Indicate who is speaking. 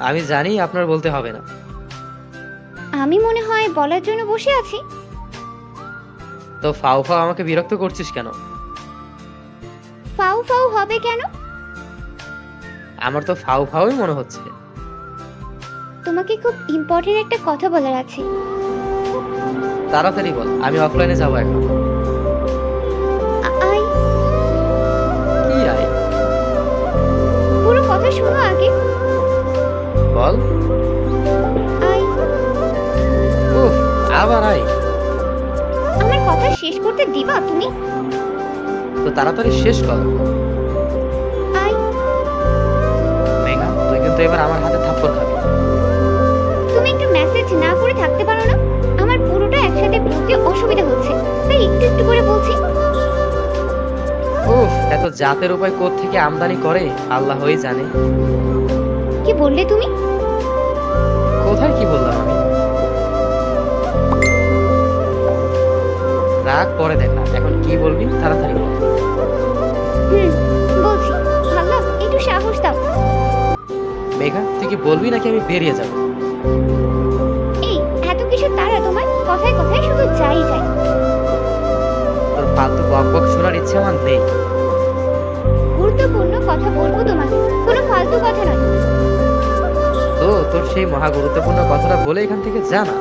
Speaker 1: আমি জানি আপনার বলতে হবে না।
Speaker 2: আমি মনে হয় বলার জন্য বসে আছি।
Speaker 1: তো ফাউ ফাউ আমাকে বিরক্ত করছিস কেন?
Speaker 2: ফাউ ফাউ হবে কেন?
Speaker 1: আমার তো ফাউ ফাউই মনে হচ্ছে।
Speaker 2: তোমাকে খুব ইম্পর্টেন্ট একটা কথা বলার আছে।
Speaker 1: তাড়াতাড়ি বল, আমি অফলাইনে যাবো এখন।
Speaker 2: আই,
Speaker 1: কি আয়?
Speaker 2: পুরো কথা শোনো আগে।
Speaker 1: বল।
Speaker 2: আই,
Speaker 1: উফ, আবার আয়।
Speaker 2: আমার কথা শেষ করতে দিবা তুমি?
Speaker 1: তো তাড়াতাড়ি শেষ কর।
Speaker 2: আই,
Speaker 1: মেঘা, তুই কিন্তু এবার আমার হাতে থাপ্পড় খাবি।
Speaker 2: তুমি একটু মেসেজ না করে থাকতে পারো না? আমার পুরোটা একসাথে বলতে অসুবিধা হচ্ছে, তাই একটু একটু করে বলছি।
Speaker 1: উফ, এত জাতের উপায় কোত্থেকে আমদানি করে আল্লাহই জানে।
Speaker 2: কি বললে তুমি?
Speaker 1: কোথায় কি বললাম আমি? রাগ পরে দেখা, এখন কি বলবি তাড়াতাড়ি বল।
Speaker 2: বলছি। ভালো, একটু সাহস দাও।
Speaker 1: মেঘা, তুই কি বলবি নাকি আমি বেরিয়ে যাব?
Speaker 2: এই এত কিছু তারা তোমার, কথায় কথায় শুধু যাই যায়।
Speaker 1: তোর ফালতু বক বক শোনার ইচ্ছে আমার নেই।
Speaker 2: গুরুত্বপূর্ণ কথা বলবো তোমাকে, কোনো ফালতু কথা নয়।
Speaker 1: তো তোর সেই মহা গুরুত্বপূর্ণ কথাটা বলে এখান থেকে যা না।